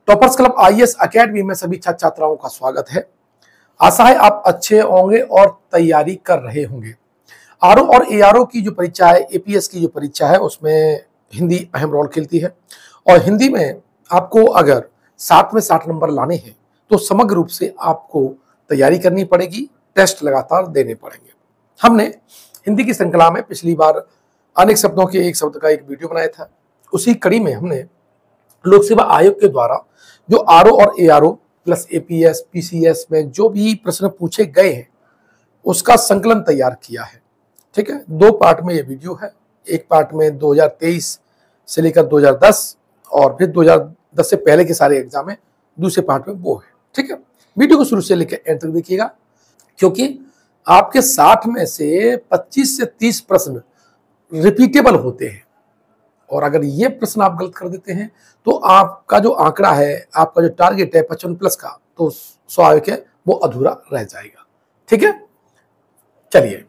Toppers club IAS academy में सभी छात्र छात्राओं का स्वागत है। आशा है आप अच्छे होंगे और तैयारी कर रहे होंगे। आरओ और एआरओ की जो परीक्षा है, एपीएस की जो परीक्षा है, उसमें हिंदी अहम रोल खेलती है और हिंदी में आपको अगर 60 में 60 नंबर लाने हैं तो समग्र रूप से आपको तैयारी करनी पड़ेगी, टेस्ट लगातार देने पड़ेंगे। हमने हिंदी की श्रृंखला में पिछली बार अनेक शब्दों के एक शब्द का एक वीडियो बनाया था। उसी कड़ी में हमने लोक सेवा आयोग के द्वारा जो आरओ और एआरओ प्लस एपीएस पीसीएस में जो भी प्रश्न पूछे गए हैं उसका संकलन तैयार किया है। ठीक है, 2 पार्ट में ये वीडियो है। एक पार्ट में 2023 से लेकर 2010 और फिर 2010 से पहले के सारे एग्जाम है, दूसरे पार्ट में वो है। ठीक है, वीडियो को शुरू से लेकर एंड तक देखिएगा क्योंकि आपके 60 में से 25 से 30 प्रश्न रिपीटेबल होते हैं और अगर ये प्रश्न आप गलत कर देते हैं तो आपका जो आंकड़ा है, आपका जो टारगेट है 55 प्लस का, तो स्वाभाविक है वो अधूरा रह जाएगा। ठीक है, चलिए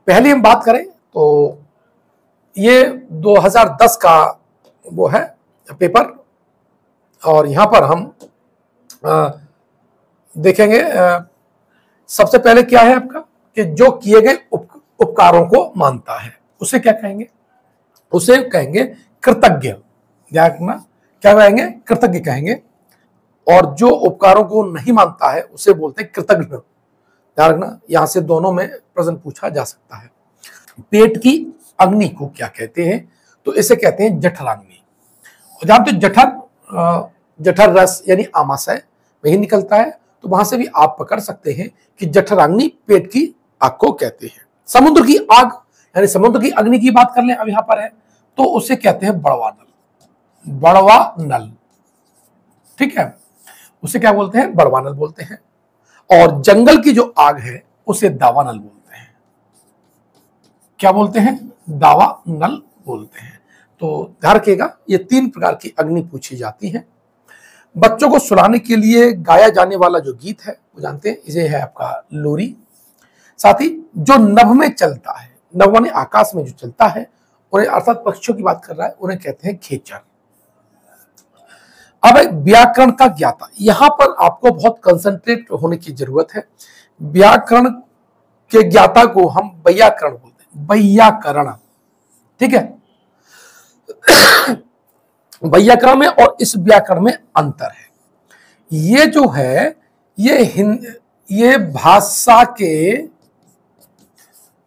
पहले हम बात करें तो ये 2010 का वो है पेपर और यहां पर हम देखेंगे सबसे पहले क्या है आपका कि जो किए गए उपकारों को मानता है उसे क्या कहेंगे? उसे कहेंगे कृतज्ञ। ध्यान रखना, क्या कहेंगे? कृतज्ञ कहेंगे। और जो उपकारों को नहीं मानता है उसे बोलते हैं कृतज्ञ। ध्यान रखना, यहां से दोनों में प्रश्न पूछा जा सकता है। पेट की अग्नि को क्या कहते हैं? तो इसे कहते हैं जठराग्नि। जानते हो जठर रस यानी आमाशय में ही निकलता है, तो वहां से भी आप पकड़ सकते हैं कि जठराग्नि पेट की आग को कहते हैं। समुद्र की आग यानी समुद्र की अग्नि की बात कर लें, अब यहां पर है, तो उसे कहते हैं बड़वा नल। बड़वा नल, ठीक है, उसे क्या बोलते हैं? बड़वा नल बोलते हैं। और जंगल की जो आग है उसे दावा नल बोलते हैं। क्या बोलते हैं? दावा नल बोलते हैं। तो ध्यान रखिएगा, ये 3 प्रकार की अग्नि पूछी जाती है। बच्चों को सुलाने के लिए गाया जाने वाला जो गीत है वो जानते हैं, इसे है आपका लोरी। साथ ही जो नभ में चलता है, नभ माने आकाश में जो चलता है, उन्हें अर्थात पक्षियों की बात कर रहा है, उन्हें कहते हैं खेचर। अब व्याकरण का ज्ञाता, यहां पर आपको बहुत कंसंट्रेट होने की जरूरत है। व्याकरण के ज्ञाता को हम वैयाकरण बोलते हैं। वैयाकरण, ठीक है। वैयाकरण में और इस व्याकरण में अंतर है। ये जो है ये भाषा के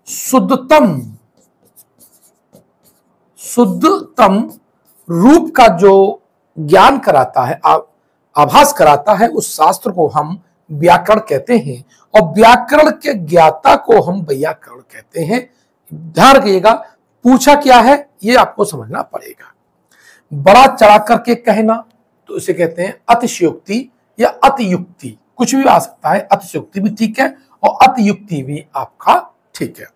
शुद्धतम रूप का जो ज्ञान कराता है, आभास कराता है, उस शास्त्र को हम व्याकरण कहते हैं और व्याकरण के ज्ञाता को हम वैयाकरण कहते हैं। ध्यान रखिएगा, पूछा क्या है ये आपको समझना पड़ेगा। बड़ा चढ़ा करके कहना तो इसे कहते हैं अतिशयोक्ति या अतियुक्ति, कुछ भी आ सकता है। अतिशयोक्ति भी ठीक है और अतियुक्ति भी आपका ठीक है।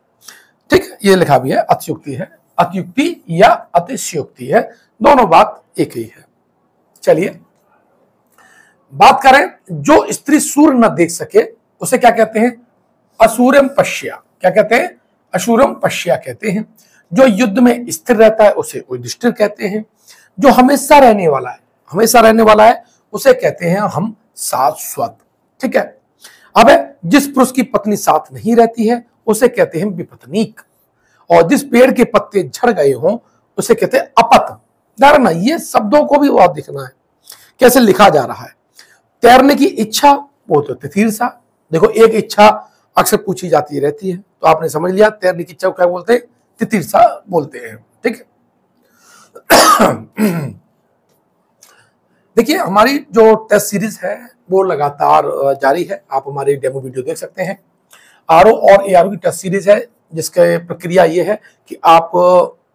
ठीक है, ये लिखा भी है, अतिशयोक्ति है, अतियुक्ति या अतिशयोक्ति है, दोनों बात एक ही है। चलिए बात करें, जो स्त्री सूर्य न देख सके उसे क्या कहते हैं? असूर्यम पश्या। क्या कहते हैं? असूर्यम पश्या कहते हैं। जो युद्ध में स्थिर रहता है उसे युधिष्ठिर कहते हैं। जो हमेशा रहने वाला है उसे कहते हैं हम शाश्वत। ठीक है। अब जिस पुरुष की पत्नी साथ नहीं रहती है उसे कहते हैं विपत्नीक। और जिस पेड़ के पत्ते झड़ गए हों उसे कहते हैं अपत। ध्यान, ये शब्दों को भी बहुत दिखना है कैसे लिखा जा रहा है। तैरने की इच्छा वो तो तितीर्षा। देखो, एक इच्छा अक्सर पूछी जाती रहती है, तो आपने समझ लिया तैरने की इच्छा को क्या बोलते हैं? तितीर्षा बोलते हैं। ठीक है। देखिए, हमारी जो टेस्ट सीरीज है वो लगातार जारी है। आप हमारी डेमो वीडियो देख सकते हैं। आरओ और एआरओ की टेस्ट सीरीज है, जिसका प्रक्रिया ये है कि आप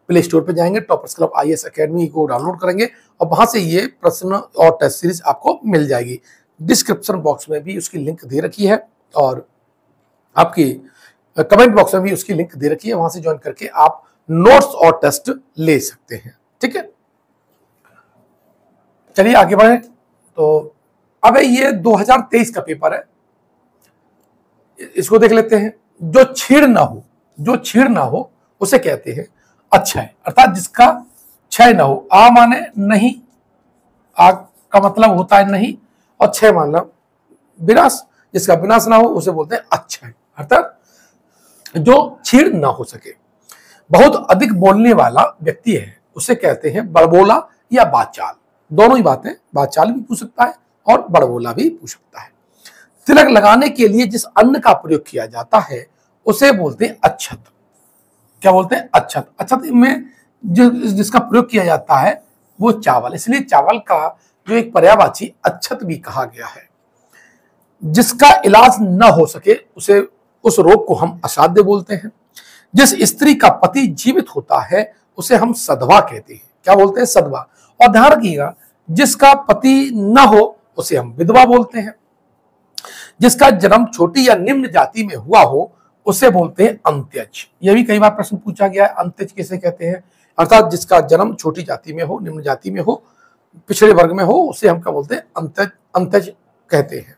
प्ले स्टोर पे जाएंगे, टॉपर्स क्लब आईएएस एकेडमी को डाउनलोड करेंगे और वहां से ये प्रश्न और टेस्ट सीरीज आपको मिल जाएगी। डिस्क्रिप्शन बॉक्स में भी उसकी लिंक दे रखी है और आपकी कमेंट बॉक्स में भी उसकी लिंक दे रखी है, वहां से ज्वाइन करके आप नोट्स और टेस्ट ले सकते हैं। ठीक है, चलिए आगे बढ़े। तो अब ये 2023 का पेपर है, इसको देख लेते हैं। जो छीड़ ना हो उसे कहते हैं अक्षय, अर्थात जिसका क्षय ना हो। आ माने नहीं, आग का मतलब होता है नहीं, और क्षय मतलब विनाश, जिसका विनाश ना हो उसे बोलते हैं अक्षय, अर्थात जो छीड़ ना हो सके। बहुत अधिक बोलने वाला व्यक्ति है उसे कहते हैं बड़बोला या बाचाल। दोनों ही बातें, बाचाल भी पूछ सकता है और बड़बोला भी पूछ सकता है। तिलक लगाने के लिए जिस अन्न का प्रयोग किया जाता है उसे बोलते हैं अच्छत। क्या बोलते हैं? अच्छत। अच्छत में जिसका प्रयोग किया जाता है वो चावल, इसलिए चावल का जो एक पर्यायवाची अच्छत भी कहा गया है। जिसका इलाज न हो सके उसे, उस रोग को हम असाध्य बोलते हैं। जिस स्त्री का पति जीवित होता है उसे हम सधवा कहते हैं। क्या बोलते हैं? सधवा। और ध्यान रखिएगा, जिसका पति न हो उसे हम विधवा बोलते हैं। जिसका जन्म छोटी या निम्न जाति में हुआ हो उसे बोलते हैं अंत्यज। यह भी कई बार प्रश्न पूछा गया है, अंत्यज किसे कहते हैं? अर्थात जिसका जन्म छोटी जाति में हो, निम्न जाति में हो, पिछड़े वर्ग में हो, उसे हम क्या बोलते हैं? अंत्यज, अंत्यज कहते हैं।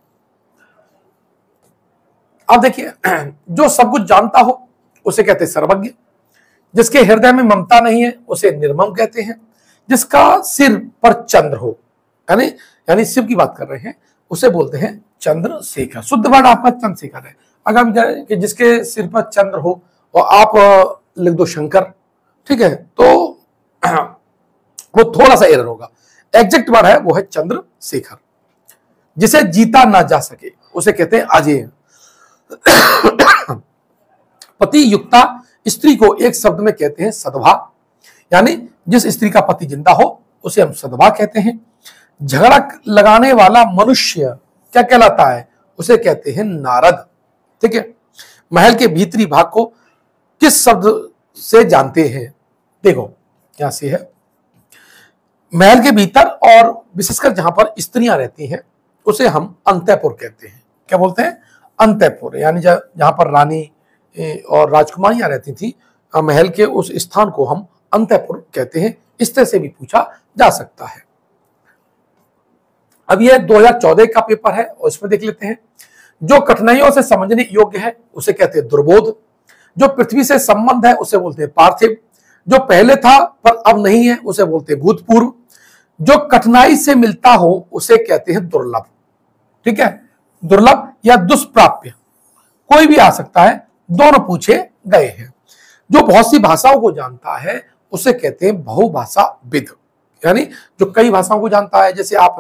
अब देखिए, जो सब कुछ जानता हो उसे कहते हैं सर्वज्ञ। जिसके हृदय में ममता नहीं है उसे निर्मम कहते हैं। जिसका सिर पर चंद्र हो, यानी यानी शिव की बात कर रहे हैं, उसे बोलते हैं चंद्रशेखर। शुद्ध वर्ड आपका चंद्रशेखर है। अगर हम कहें कि जिसके सिर पर चंद्र हो और आप लिख दो शंकर, ठीक है, तो वो थोड़ा सा एरर होगा। एग्जैक्ट वर्ड है वो है चंद्रशेखर। जिसे जीता ना जा सके उसे कहते हैं अजेय। पति युक्ता स्त्री को एक शब्द में कहते हैं सधवा, यानी जिस स्त्री का पति जिंदा हो उसे हम सधवा कहते हैं। झगड़ा लगाने वाला मनुष्य क्या कहलाता है? उसे कहते हैं नारद। ठीक है। महल के भीतरी भाग को किस शब्द से जानते हैं? देखो यहां से है, महल के भीतर और विशेषकर जहां पर स्त्रियां रहती हैं उसे हम अंतःपुर कहते हैं। क्या बोलते हैं? अंतःपुर, यानी जहां पर रानी और राजकुमारियां रहती थी, महल के उस स्थान को हम अंतःपुर कहते हैं। इस तरह से भी पूछा जा सकता है। अब यह 2014 का पेपर है और इसमें देख लेते हैं। जो कठिनाइयों से समझने योग्य है उसे कहते हैं दुर्बोध। जो पृथ्वी से संबंध है उसे बोलते हैं पार्थिव। जो पहले था पर अब नहीं है उसे बोलते हैं भूतपूर्व। जो कठिनाई से मिलता हो उसे कहते हैं दुर्लभ। ठीक है, दुर्लभ या दुष्प्राप्य, कोई भी आ सकता है, दोनों पूछे गए हैं। जो बहुत सी भाषाओं को जानता है उसे कहते हैं बहुभाषाविद, यानी जो कई भाषाओं को जानता है। जैसे आप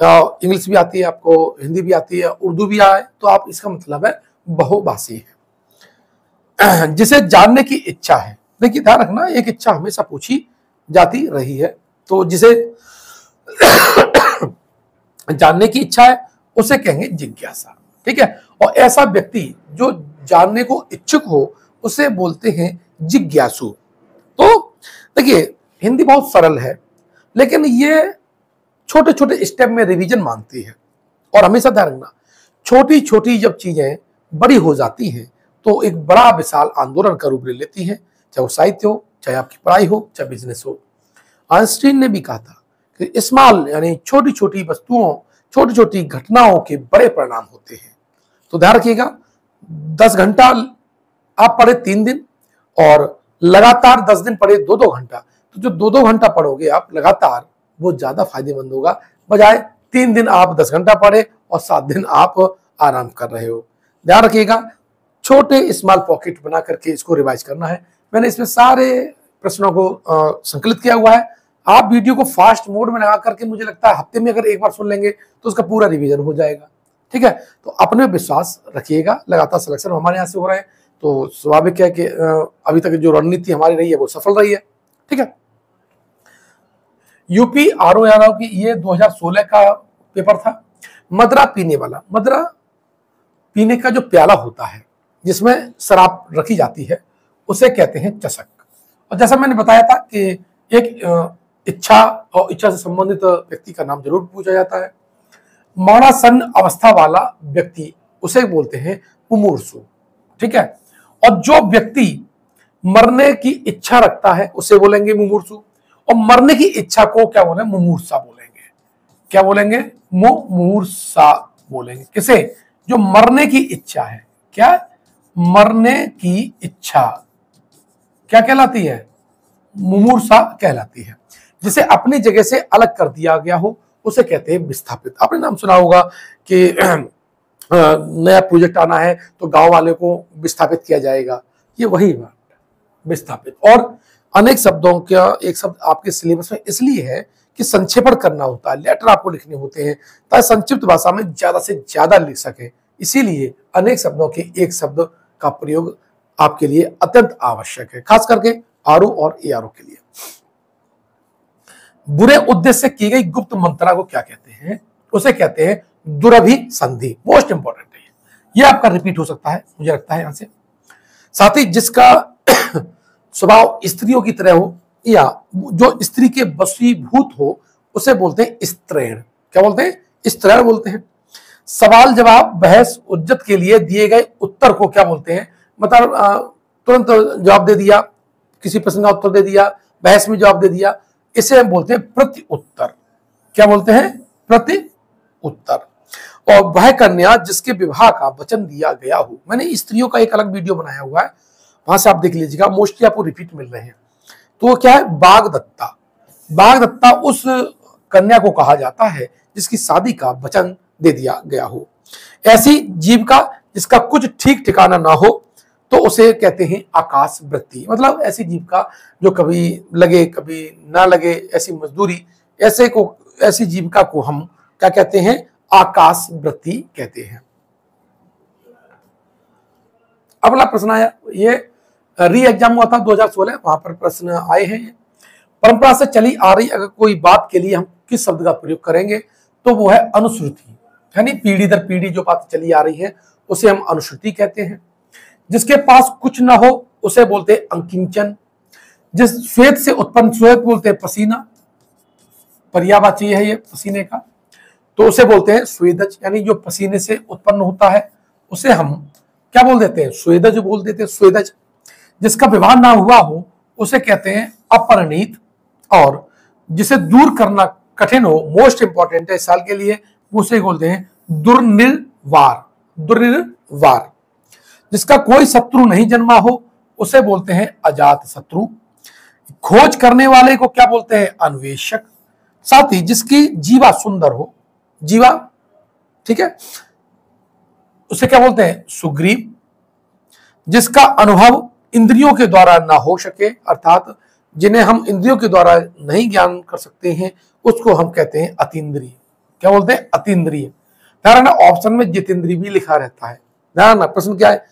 इंग्लिश भी आती है आपको, हिंदी भी आती है, उर्दू भी आए, तो आप इसका मतलब है बहुभाषी है। जिसे जानने की इच्छा है, देखिए ध्यान रखना, एक इच्छा हमेशा पूछी जाती रही है, तो जिसे जानने की इच्छा है उसे कहेंगे जिज्ञासा। ठीक है, और ऐसा व्यक्ति जो जानने को इच्छुक हो उसे बोलते हैं जिज्ञासु। तो देखिए हिंदी बहुत सरल है, लेकिन ये छोटे छोटे स्टेप में रिवीजन मांगती है। और हमेशा ध्यान रखना, छोटी छोटी जब चीजें बड़ी हो जाती हैं तो एक बड़ा विशाल आंदोलन का रूप ले लेती हैं, चाहे वो साहित्य हो, चाहे आपकी पढ़ाई हो, चाहे बिजनेस हो। आइंस्टीन ने भी कहा था कि स्मॉल यानी छोटी छोटी वस्तुओं, छोटी छोटी घटनाओं के बड़े परिणाम होते हैं। तो ध्यान रखिएगा, 10 घंटा आप पढ़े 3 दिन और लगातार 10 दिन पढ़े 2-2 घंटा, तो जो 2-2 घंटा पढ़ोगे आप लगातार वो ज्यादा फायदेमंद होगा, बजाय 3 दिन आप 10 घंटा पढ़े और 7 दिन आप आराम कर रहे हो। ध्यान रखिएगा, छोटे स्मॉल पॉकेट बना करके इसको रिवाइज करना है। मैंने इसमें सारे प्रश्नों को संकलित किया हुआ है। आप वीडियो को फास्ट मोड में लगा करके, मुझे लगता है हफ्ते में अगर एक बार सुन लेंगे तो उसका पूरा रिवीजन हो जाएगा। ठीक है, तो अपने विश्वास रखिएगा, लगातार सिलेक्शन हमारे यहाँ से हो रहे हैं, तो स्वाभाविक है कि अभी तक जो रणनीति हमारी रही है वो सफल रही है। ठीक है, यूपी आरओ यादव की ये 2016 का पेपर था। मदरा पीने वाला, मदरा पीने का जो प्याला होता है जिसमें शराब रखी जाती है उसे कहते हैं चषक। और जैसा मैंने बताया था कि एक इच्छा और इच्छा से संबंधित व्यक्ति का नाम जरूर पूछा जाता है। मरणासन्न अवस्था वाला व्यक्ति उसे बोलते हैं मुमूर्षु। ठीक है, और जो व्यक्ति मरने की इच्छा रखता है उसे बोलेंगे मुमूर्षु, और मरने की इच्छा को क्या बोलेंगे? मुमूर्षा बोलेंगे। क्या बोलेंगे? मुमूर्षा बोलेंगे। किसे? जो मरने की इच्छा है। क्या? मरने की इच्छा क्या कहलाती है? मुमूर्षा कहलाती है। जिसे अपनी जगह से अलग कर दिया गया हो उसे कहते हैं विस्थापित। आपने नाम सुना होगा कि नया प्रोजेक्ट आना है तो गांव वाले को विस्थापित किया जाएगा, ये वही बात विस्थापित। और अनेक शब्दों का एक शब्द आपके सिलेबस में इसलिए है कि संक्षेपण करना होता है, लेटर आपको लिखने होते हैं ताकि संक्षिप्त भाषा में ज्यादा से ज्यादा लिख सके, इसीलिए अनेक शब्दों के एक शब्द का प्रयोग आपके लिए अत्यंत आवश्यक है, खास करके आरओ और एआरओ के लिए। बुरे उद्देश्य से की गई गुप्त मंत्रणा को क्या कहते हैं? उसे कहते हैं दुरभिसंधि। मोस्ट इंपॉर्टेंट है ये आपका रिपीट हो सकता है, मुझे लगता है यहां से। साथ ही जिसका स्वभाव स्त्रियों की तरह हो या जो स्त्री के वशीभूत हो उसे बोलते हैं स्त्रैण। क्या बोलते हैं? स्त्रैण बोलते हैं। सवाल जवाब बहस उज्जत के लिए दिए गए उत्तर को क्या बोलते हैं? मतलब तुरंत जवाब दे दिया, किसी प्रश्न का उत्तर दे दिया, बहस में जवाब दे दिया, इसे हम बोलते हैं प्रति उत्तर। क्या बोलते हैं? प्रति उत्तर। और वह कन्या जिसके विवाह का वचन दिया गया हो, मैंने स्त्रियों का एक अलग वीडियो बनाया हुआ है, वहां से आप देख लीजिएगा, मोस्टली आपको रिपीट मिल रहे हैं। तो वो क्या है? बागदत्ता। बागदत्ता उस कन्या को कहा जाता है जिसकी शादी का वचन दे दिया गया हो। ऐसी जीविका जिसका कुछ ठीक ठिकाना ना हो तो उसे कहते हैं आकाश वृत्ति। मतलब ऐसी जीविका जो कभी लगे कभी ना लगे, ऐसी मजदूरी, ऐसी जीविका को हम क्या कहते हैं? आकाश वृत्ति कहते हैं। अगला प्रश्न आया, ये री एग्जाम हुआ था 2016, वहां पर प्रश्न आए हैं। परंपरा से चली आ रही अगर कोई बात के लिए हम किस शब्द का प्रयोग करेंगे तो वो है अनुश्रुति, यानी पीढ़ी दर पीढ़ी जो बात चली आ रही है उसे हम अनुश्रुति कहते हैं। जिसके पास कुछ ना हो उसे बोलते हैं अंकिंचन। जिस श्वेत से उत्पन्न, श्वेत बोलते हैं पसीना, पर्यायवाची है ये पसीने का, तो उसे बोलते हैं स्वेदज, यानी जो पसीने से उत्पन्न होता है उसे हम क्या बोल देते हैं? स्वेदज बोल देते हैं, स्वेदज। जिसका विवाह ना हुआ हो उसे कहते हैं अपरिणीत। और जिसे दूर करना कठिन हो, मोस्ट इंपॉर्टेंट है इस साल के लिए, उसे बोलते हैं दुर्निर्वार। दुर्निर्वार। जिसका कोई शत्रु नहीं जन्मा हो उसे बोलते हैं अजात शत्रु। खोज करने वाले को क्या बोलते हैं? अन्वेषक। साथ ही जिसकी जीवा सुंदर हो, जीवा, ठीक है, उसे क्या बोलते हैं? सुग्रीव। जिसका अनुभव इंद्रियों के द्वारा ना हो सके, अर्थात जिन्हें हम इंद्रियों के द्वारा नहीं ज्ञान कर सकते हैं, उसको हम कहते हैं अतीन्द्रिय। क्या बोलते हैं? अतीन्द्रिय। ध्यान, ऑप्शन में जितेंद्रिय भी लिखा रहता है। ध्यान, प्रश्न क्या है?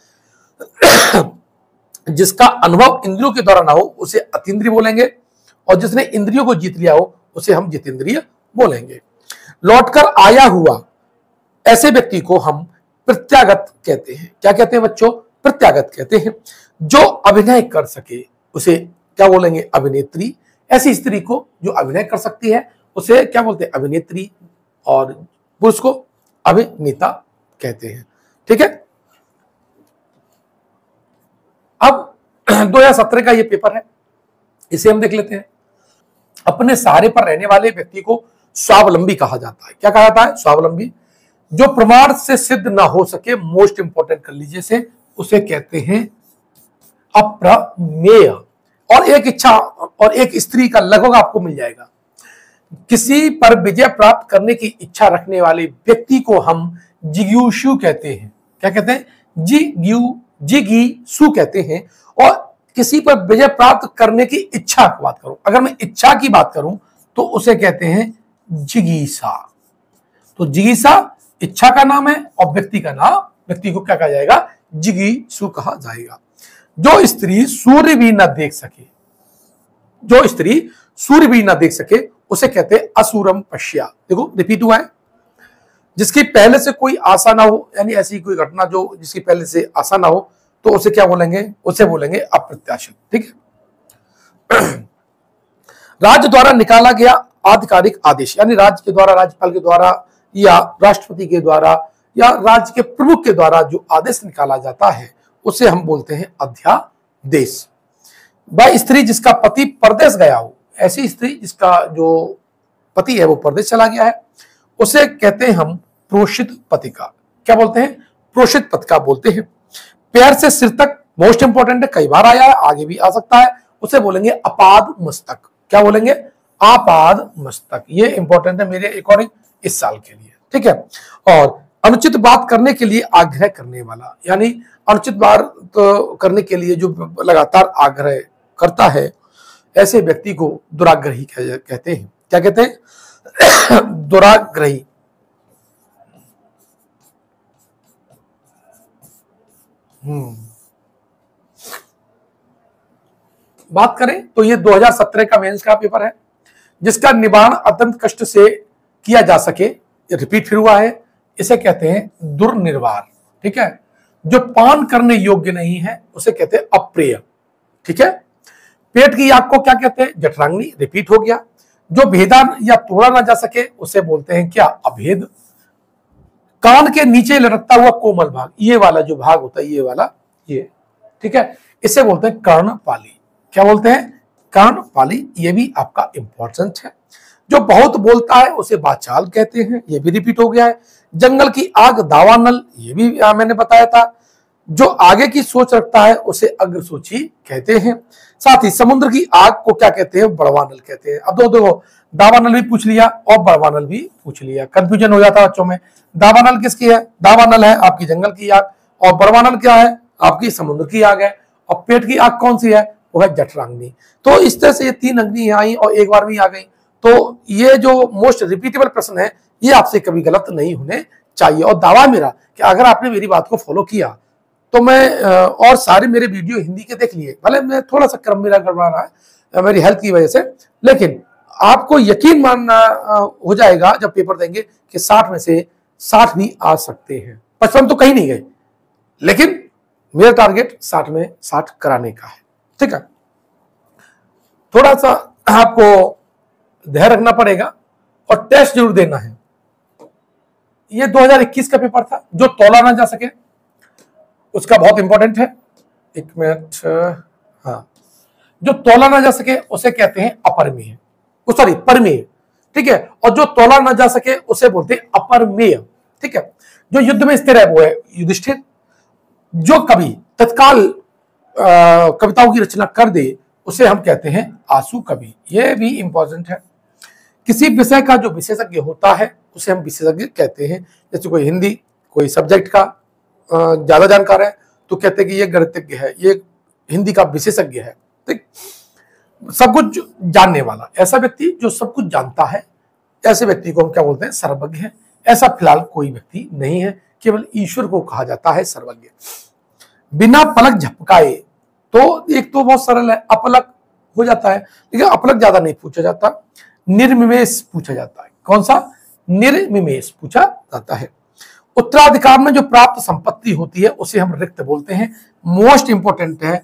जिसका अनुभव इंद्रियों के द्वारा ना हो उसे अतीन्द्रिय बोलेंगे, और जिसने इंद्रियों को जीत लिया हो उसे हम जितेंद्रिय बोलेंगे। लौटकर आया हुआ ऐसे व्यक्ति को हम प्रत्यागत कहते हैं। क्या कहते हैं बच्चों? प्रत्यागत कहते हैं। जो अभिनय कर सके उसे क्या बोलेंगे? अभिनेत्री। ऐसी स्त्री को जो अभिनय कर सकती है उसे क्या बोलते हैं? अभिनेत्री। और पुरुष को अभिनेता कहते हैं। ठीक है, अब 2017 का ये पेपर है, इसे हम देख लेते हैं। अपने सहारे पर रहने वाले व्यक्ति को स्वावलंबी कहा जाता है। क्या कहा जाता है? स्वावलंबी। जो प्रमाण से सिद्ध ना हो सके, मोस्ट इंपॉर्टेंट कर लीजिए से, उसे कहते हैं अप्रमेय। और एक इच्छा और एक स्त्री का लगभग आपको मिल जाएगा। किसी पर विजय प्राप्त करने की इच्छा रखने वाले व्यक्ति को हम जिज्ञासु कहते हैं। क्या कहते हैं? जिज्ञासु कहते हैं। और किसी पर विजय प्राप्त करने की इच्छा की बात करूं, अगर मैं इच्छा की बात करूं तो उसे कहते हैं जिगीसा। तो जिगीसा इच्छा का नाम है और व्यक्ति का नाम, व्यक्ति को क्या कहा जाएगा? जिगीसु कहा जाएगा। जो स्त्री सूर्य भी न देख सके, जो स्त्री सूर्य भी न देख सके उसे कहते हैं असुरम पश्या। देखो रिपीट हुआ है। जिसकी पहले से कोई आशा ना हो, यानी ऐसी कोई घटना जो जिसकी पहले से आशा ना हो, तो उसे क्या बोलेंगे? उसे बोलेंगे अप्रत्याशित। ठीक है। राज्य द्वारा निकाला गया आधिकारिक आदेश, यानी राज्य के द्वारा, राज्यपाल के द्वारा या राष्ट्रपति के द्वारा या राज्य के प्रमुख के द्वारा जो आदेश निकाला जाता है उसे हम बोलते हैं अध्यादेश। वह स्त्री जिसका पति परदेश गया हो, ऐसी स्त्री जिसका जो पति है वो परदेश चला गया है, उसे कहते हैं हम प्रोषित पतिका। क्या बोलते हैं? प्रोषित पतिका बोलते हैं। पैर से सिर तक, मोस्ट इंपॉर्टेंट है, कई बार आया है, आगे भी आ सकता है, उसे बोलेंगे अपाद मस्तक। क्या बोलेंगे? आपाद मस्तक, ये इंपॉर्टेंट है मेरे अकॉर्डिंग इस साल के लिए, ठीक है। और अनुचित बात करने के लिए आग्रह करने वाला, यानी अनुचित बात करने के लिए जो लगातार आग्रह करता है, ऐसे व्यक्ति को दुराग्रही कहते हैं। क्या कहते हैं? दुराग्रही। बात करें तो ये 2017 का मेंस का पेपर है, जिसका निवारण अत्यंत कष्ट से किया जा सके, रिपीट फिर हुआ है, इसे कहते हैं दुर्निवार, ठीक है। जो पान करने योग्य नहीं है उसे कहते हैं अप्रिय, ठीक है। पेट की आग को क्या कहते हैं? जठराग्नि, रिपीट हो गया। जो भेदा या तोड़ा ना जा सके उसे बोलते हैं क्या? अभेद। कान के नीचे लटकता हुआ कोमल भाग, ये वाला जो भाग होता है, ये वाला, ये, ठीक है, इसे बोलते हैं कर्णपाली। क्या बोलते हैं? कर्णपाली। ये भी आपका इंपॉर्टेंट है। जो बहुत बोलता है उसे वाचाल कहते हैं, ये भी रिपीट हो गया है। जंगल की आग दावानल, ये भी मैंने बताया था। जो आगे की सोच रखता है उसे अग्रसूची कहते हैं। साथ ही समुद्र की आग को क्या कहते हैं? बड़वानल कहते हैं। अब देखो, दावानल भी पूछ लिया और बड़वानल भी पूछ लिया, कंफ्यूजन हो जाता है बच्चों में। दावानल किसकी है? दावानल है आपकी जंगल की आग, और बड़वानल क्या है? आपकी समुद्र की आग है। और पेट की आग कौन सी है? वो है जठराग्नि। तो इस तरह से ये 3 अग्नि आई और एक बार भी आ गई। तो ये जो मोस्ट रिपीटेबल प्रश्न है, ये आपसे कभी गलत नहीं होने चाहिए। और दावा मेरा कि अगर आपने मेरी बात को फॉलो किया तो मैं और सारे मेरे वीडियो हिंदी के देख लिए, भले मैं थोड़ा सा क्रम मेरा गड़बड़ा रहा है मेरी हेल्थ की वजह से, लेकिन आपको यकीन मानना हो जाएगा जब पेपर देंगे कि 60 में से 60 भी आ सकते हैं। 55 तो कहीं नहीं गए, लेकिन मेरा टारगेट 60 में 60 कराने का है, ठीक है। थोड़ा सा आपको ध्यान रखना पड़ेगा और टेस्ट जरूर देना है। ये 2021 का पेपर था। जो तौला ना जा सके उसका बहुत इंपॉर्टेंट है, 1 मिनट, हाँ, जो तौला ना जा सके उसे कहते हैं अपरमेय, सॉरी परमेय, ठीक है। और जो तौला ना जा सके उसे बोलते हैं अपरमेय, ठीक है। जो युद्ध में स्थिर है वो है युधिष्ठिर। जो कवि तत्काल कविताओं की रचना कर दे उसे हम कहते हैं आंसू कवि, ये भी इंपॉर्टेंट है। किसी विषय का जो विशेषज्ञ होता है उसे हम विशेषज्ञ कहते हैं। जैसे कोई हिंदी, कोई सब्जेक्ट का ज्यादा जानकार है तो कहते हैं कि ये गणितज्ञ है, ये हिंदी का विशेषज्ञ है, ठीक। सब कुछ जानने वाला, ऐसा व्यक्ति जो सब कुछ जानता है, ऐसे व्यक्ति को हम क्या बोलते हैं? सर्वज्ञ है। ऐसा फिलहाल कोई व्यक्ति नहीं है, केवल ईश्वर को कहा जाता है सर्वज्ञ। बिना पलक झपकाए, तो एक तो बहुत सरल है, अपलक हो जाता है, लेकिन अपलक ज्यादा नहीं पूछा जाता। निर्मिमेष पूछा जाता है। कौन सा? निर्मिमेष पूछा जाता है। उत्तराधिकार में जो प्राप्त संपत्ति होती है उसे हम रिक्त बोलते हैं। मोस्ट इंपोर्टेंट है,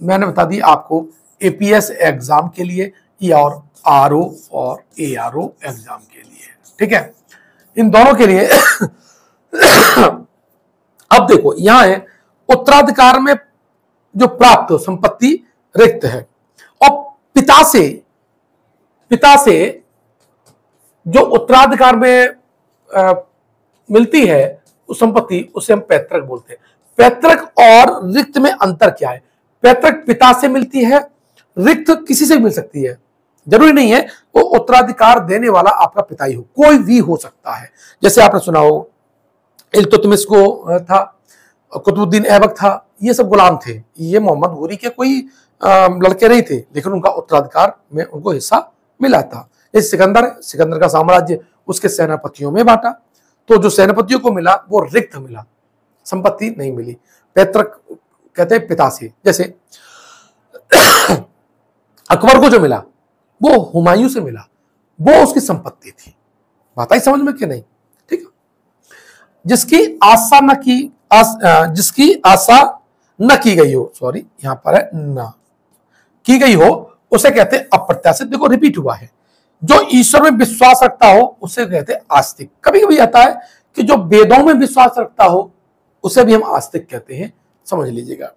मैंने बता दी आपको एपीएस एग्जाम के लिए और आरओ और एआरओ एग्जाम के लिए, ठीक है, इन दोनों के लिए। अब देखो यहां है उत्तराधिकार में जो प्राप्त संपत्ति रिक्त है, और पिता से जो उत्तराधिकार में मिलती है उस संपत्ति, उसे हम पैतृक बोलते हैं। पैतृक और रिक्त में अंतर क्या है? पैतृक पिता से मिलती है, रिक्त किसी से मिल सकती है, जरूरी नहीं है वो उत्तराधिकार देने वाला आपका पिता ही हो, कोई भी हो सकता है। जैसे आपने सुना हो इल्तुतमिश को था, कुतुबुद्दीन ऐबक था, ये सब गुलाम थे, ये मोहम्मद घोरी के कोई लड़के नहीं थे, लेकिन उनका उत्तराधिकार में उनको हिस्सा मिला था। जैसे सिकंदर का साम्राज्य उसके सेनापतियों में बांटा, तो जो सेनापतियों को मिला वो रिक्त मिला, संपत्ति नहीं मिली। पैतृक कहते हैं पिता से। जैसे अकबर को जो मिला वो हुमायूं से मिला, वो उसकी संपत्ति थी। बात आई समझ में कि नहीं? ठीक है। जिसकी आशा न की गई हो, सॉरी यहां पर है ना की गई हो, उसे कहते हैं अप्रत्याशित। देखो रिपीट हुआ है। जो ईश्वर में विश्वास रखता हो उसे कहते हैं आस्तिक। कभी कभी आता है कि जो वेदों में विश्वास रखता हो उसे भी हम आस्तिक कहते हैं, समझ लीजिएगा।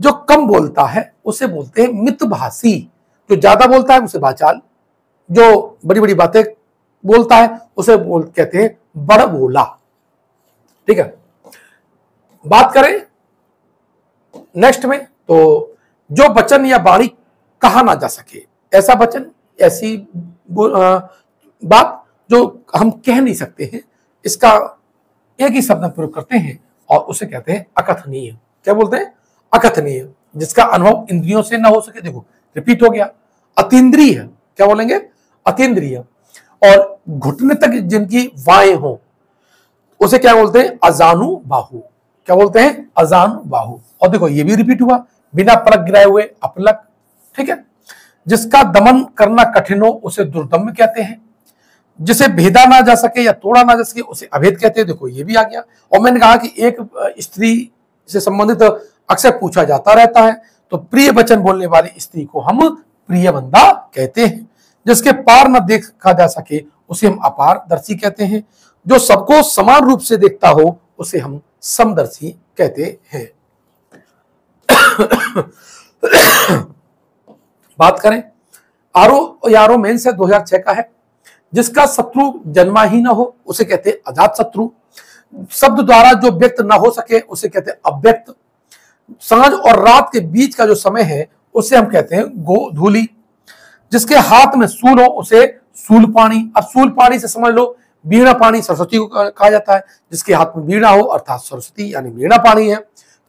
जो कम बोलता है उसे बोलते हैं मितभाषी, जो ज्यादा बोलता है उसे वाचाल, जो बड़ी बड़ी बातें बोलता है उसे कहते हैं बड़ बोला, ठीक है। बात करें नेक्स्ट में, तो जो वचन या वाणी कहा ना जा सके, ऐसा वचन, ऐसी बात जो हम कह नहीं सकते हैं, इसका एक ही शब्द प्रयोग करते हैं और उसे कहते हैं अकथनीय। क्या बोलते हैं? अकथनीय, जिसका अनुभव इंद्रियों से ना हो सके। देखो रिपीट हो गया। अतीन्द्रिय, क्या बोलेंगे? अतीन्द्रिय। और घुटने तक जिनकी वाएं हो उसे क्या बोलते हैं? अजानु बाहु। क्या बोलते हैं? अजानु बाहु। और देखो ये भी रिपीट हुआ, बिना पलक गिराए हुए अपलक। ठीक है। जिसका दमन करना कठिन हो उसे दुर्दम्य कहते हैं। जिसे भेदा ना जा सके या तोड़ा ना जा सके उसे अभेद कहते हैं। देखो ये भी आ गया। और मैंने कहा कि एक स्त्री से संबंधित अक्सर पूछा जाता रहता है, तो प्रिय वचन बोलने वाली स्त्री को हम प्रिय बंदा कहते हैं। जिसके पार न देखा जा सके उसे हम अपारदर्शी कहते हैं। जो सबको समान रूप से देखता हो उसे हम समदर्शी कहते हैं। बात करें आरो मेंस है 2006 का है। जिसका शत्रु जन्मा ही ना हो उसे कहते हैं अजात शत्रु। शब्द द्वारा जो व्यक्त ना हो सके उसे कहते हैं अव्यक्त। सांझ और रात के बीच का जो समय है उसे हम कहते हैं गोधूली। जिसके हाथ में सूल हो उसे सूलपाणी। अब सूलपाणी से समझ लो वीणा पाणी सरस्वती को कहा जाता है। जिसके हाथ में वीणा हो अर्थात सरस्वती यानी वीणा पाणी है।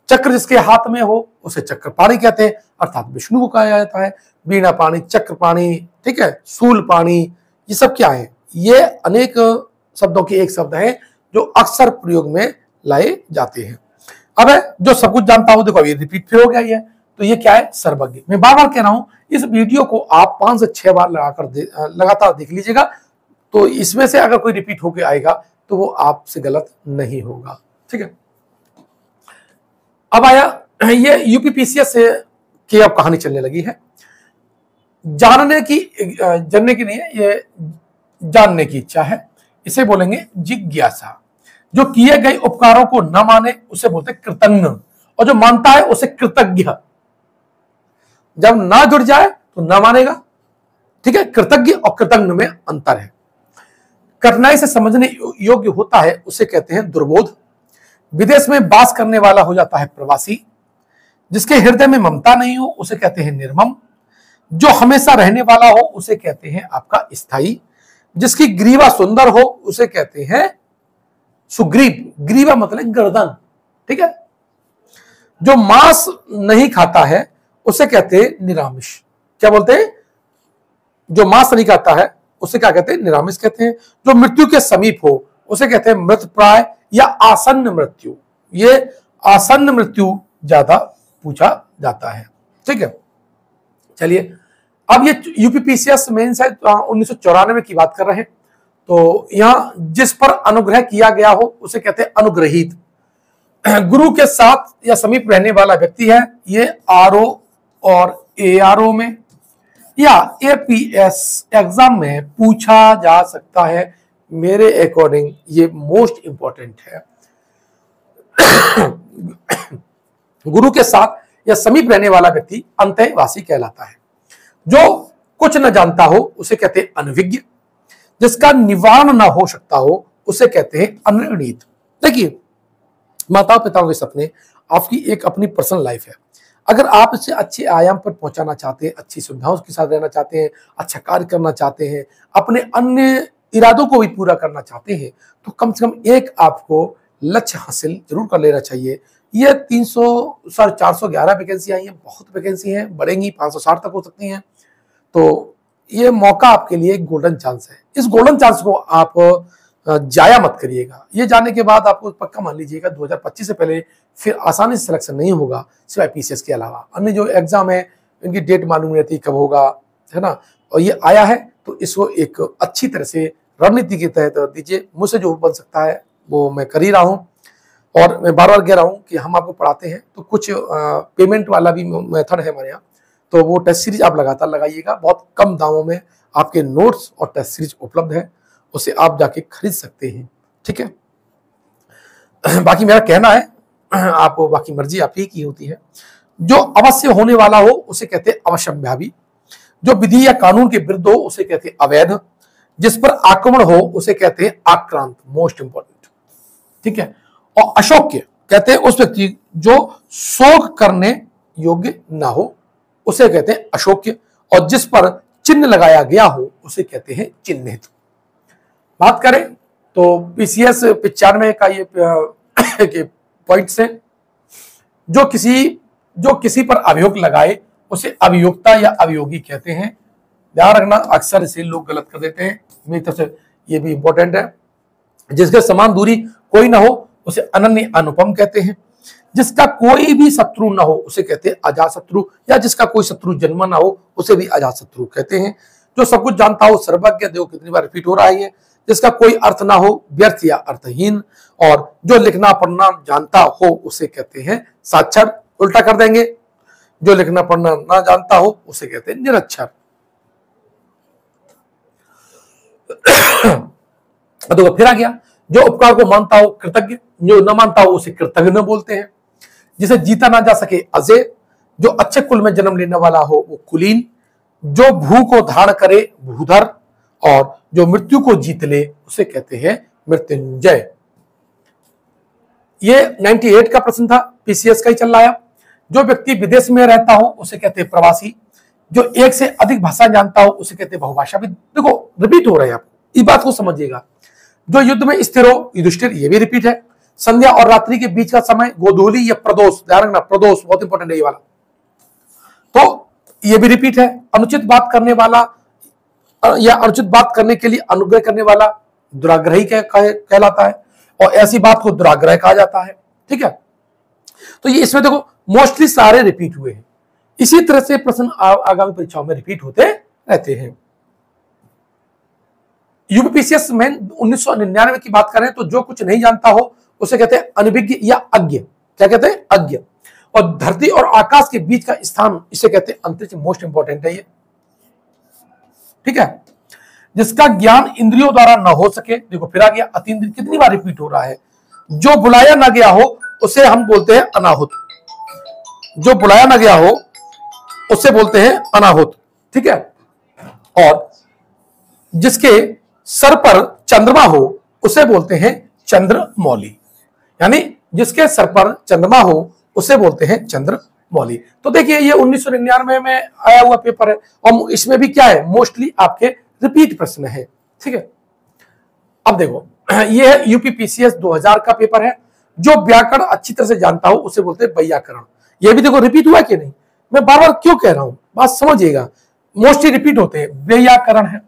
चक्र जिसके हाथ में हो उसे चक्रपाणी कहते हैं, अर्थात विष्णु को कहा जाता है। वीणा पाणी, चक्रपाणी, ठीक है, सूलपाणी, ये सब क्या है? ये अनेक शब्दों के एक शब्द है जो अक्सर प्रयोग में लाए जाते हैं। अब जो सब कुछ जानता हो, देखो अभी रिपीट फिर हो गया ये, तो ये क्या है? सर्वज्ञ। मैं बार बार कह रहा हूं इस वीडियो को आप 5 से 6 बार लगातार देख लीजिएगा, तो इसमें से अगर कोई रिपीट होके आएगा तो वो आपसे गलत नहीं होगा। ठीक है। अब आया ये यूपीपीसीएस से की अब कहानी चलने लगी है। जानने की नहीं है, ये जानने की इच्छा है, इसे बोलेंगे जिज्ञासा। जो किए गए उपकारों को न माने उसे बोलते कृतज्ञ, और जो मानता है उसे कृतज्ञ। जब ना जुड़ जाए तो ना मानेगा। ठीक है। कृतज्ञ और कृतज्ञ में अंतर है। कठिनाई से समझने योग्य होता है उसे कहते हैं दुर्बोध। विदेश में वास करने वाला हो जाता है प्रवासी। जिसके हृदय में ममता नहीं हो उसे कहते हैं निर्मम। जो हमेशा रहने वाला हो उसे कहते हैं आपका स्थायी। जिसकी ग्रीवा सुंदर हो उसे कहते हैं सुग्रीव। ग्रीवा मतलब गर्दन। ठीक है। जो मांस नहीं खाता है उसे कहते हैं निरामिष। क्या बोलते हैं? जो मांस नहीं खाता है उसे क्या कहते हैं? निरामिष कहते हैं। जो मृत्यु के समीप हो उसे कहते हैं मृत प्राय या आसन्न मृत्यु। ये आसन्न मृत्यु ज्यादा पूछा जाता है। ठीक है। चलिए, अब ये यूपीपीसीएस मेंस है 1994 की बात कर रहे हैं। तो यहां जिस पर अनुग्रह किया गया हो उसे कहते हैं अनुग्रहित। गुरु के साथ या समीप रहने वाला व्यक्ति है। ये आरओ और एआरओ में या एपीएस एग्जाम में पूछा जा सकता है। मेरे अकॉर्डिंग ये मोस्ट इंपॉर्टेंट है। गुरु के साथ या समीप रहने वाला व्यक्ति अंतःवासी कहलाता है। जो कुछ न जानता हो उसे कहते हैं अनभिज्ञ। जिसका निवारण न हो सकता हो उसे कहते हैं अनिर्णीत। देखिए, माता पिताओं के सपने आपकी एक अपनी पर्सनल लाइफ है। अगर आप इसे अच्छे आयाम पर पहुंचाना चाहते हैं, अच्छी सुविधाओं के साथ रहना चाहते हैं, अच्छा कार्य करना चाहते हैं, अपने अन्य इरादों को भी पूरा करना चाहते हैं, तो कम से कम एक आपको लक्ष्य हासिल जरूर कर लेना चाहिए। ये 411 वैकेंसी आई हैं, बहुत वैकेंसी हैं, बढ़ेंगी 560 तक हो सकती हैं। तो ये मौका आपके लिए एक गोल्डन चांस है। इस गोल्डन चांस को आप जाया मत करिएगा। ये जाने के बाद आपको पक्का मान लीजिएगा 2025 से पहले फिर आसानी से सिलेक्शन नहीं होगा, सिवाय पीसीएस के अलावा। अन्य जो एग्जाम है इनकी डेट मालूम नहीं रहती कब होगा, है ना। और ये आया है तो इसको एक अच्छी तरह से रणनीति के तहत दीजिए। मुझसे जो बन सकता है वो मैं कर ही रहा हूँ। और मैं बार बार कह रहा हूँ कि हम आपको पढ़ाते हैं तो कुछ पेमेंट वाला भी मेथड है हमारे यहाँ। तो वो टेस्ट सीरीज आप लगातार लगाइएगा। बहुत कम दामों में आपके नोट्स और टेस्ट सीरीज उपलब्ध है, उसे आप जाके खरीद सकते हैं। ठीक है। बाकी मेरा कहना है, आप बाकी मर्जी आप ही की होती है। जो अवश्य होने वाला हो उसे कहते हैं अवश्यम्भावी। जो विधि या कानून के विरुद्ध हो उसे कहते हैं अवैध। जिस पर आक्रमण हो उसे कहते हैं आक्रांत, मोस्ट इंपॉर्टेंट। ठीक है। और अशोक्य कहते हैं उस व्यक्ति जो शोक करने योग्य ना हो उसे कहते हैं अशोक्य। और जिस पर चिन्ह लगाया गया हो उसे कहते हैं चिन्हित। बात करें तो पीसीएस 95 का ये पॉइंट्स है। जो किसी पर अभियोग लगाए उसे अभियोक्ता या अभियोगी कहते हैं। ध्यान रखना, अक्सर इसे लोग गलत कर देते हैं, मेरी तरफ से ये भी इंपॉर्टेंट है। जिसके समान दूरी कोई ना हो उसे अनन्य अनुपम कहते हैं। जिसका कोई भी शत्रु ना हो उसे कहते हैं अजात शत्रु, या जिसका कोई शत्रु जन्म ना हो उसे भी अजात शत्रु कहते हैं। जो सब कुछ जानता हो सर्वज्ञ, देखो कितनी बार रिपीट हो रहा है ये। जिसका कोई अर्थ ना हो व्यर्थ या अर्थहीन, और जो लिखना पढ़ना जानता हो उसे कहते हैं साक्षर। उल्टा कर देंगे, जो लिखना पढ़ना ना जानता हो उसे कहते हैं निरक्षर। तो फिर आ गया, जो उपकार को मानता हो कृतज्ञ, जो न मानता हो उसे कृतज्ञ बोलते हैं। जिसे जीता ना जा सके अजय, जो अच्छे कुल में जन्म लेने वाला हो वो कुलीन, जो भू को धारण करे भूधर, और जो मृत्यु को जीत ले उसे कहते हैं मृत्युंजय। ये 98 का प्रश्न था, पीसीएस का ही चल रहा है। जो व्यक्ति विदेश में रहता हो उसे कहते हैं प्रवासी। जो एक से अधिक भाषा जानता हो उसे कहते हैं बहुभाषाविद। देखो रिपीट हो रहा है, आपको इस बात को समझिएगा। जो युद्ध में स्थिर हो युधिष्ठिर, ये भी रिपीट है। संध्या और रात्रि के बीच का समय गोधूली या प्रदोष, ध्यान रखना प्रदोष बहुत इंपॉर्टेंट है ये वाला, तो ये भी रिपीट है। अनुचित बात करने वाला या अनुचित बात करने के लिए अनुग्रह करने वाला दुराग्रही कहलाता है, और ऐसी बात को दुराग्रह कहा जाता है। ठीक है, तो ये इसमें देखो मोस्टली सारे रिपीट हुए हैं। इसी तरह से प्रश्न आगामी परीक्षाओं में रिपीट होते रहते हैं। यूपीपीसीएस में 1999 की बात करें तो जो कुछ नहीं जानता हो उसे कहते हैं अनभिज्ञ या अज्ञ। क्या कहते हैं? अज्ञ। और धरती और आकाश के बीच का स्थान, इसे कहते हैं अंतरिक्ष। मोस्ट इंपॉर्टेंट है ये। ठीक है, जिसका ज्ञान इंद्रियों द्वारा न हो सके, देखो फिर आ गया अतीन्द्रिय, कितनी बार रिपीट हो रहा है। जो बुलाया ना गया हो उसे हम बोलते हैं अनाहुत। जो बुलाया ना गया हो उसे बोलते हैं अनाहुत। ठीक है, और जिसके सर पर चंद्रमा हो उसे बोलते हैं चंद्रमौली। यानी जिसके सर पर चंद्रमा हो उसे बोलते हैं चंद्रमौली। तो देखिए ये 1999 में आया हुआ पेपर है, और इसमें भी क्या है, मोस्टली आपके रिपीट प्रश्न है। ठीक है, अब देखो ये है यूपीपीसीएस 2000 का पेपर है। जो व्याकरण अच्छी तरह से जानता हो उसे बोलते हैं वैयाकरण। ये भी देखो रिपीट हुआ कि नहीं, मैं बार बार क्यों कह रहा हूं, बात समझिएगा। मोस्टली रिपीट होते हैं। वैयाकरण है।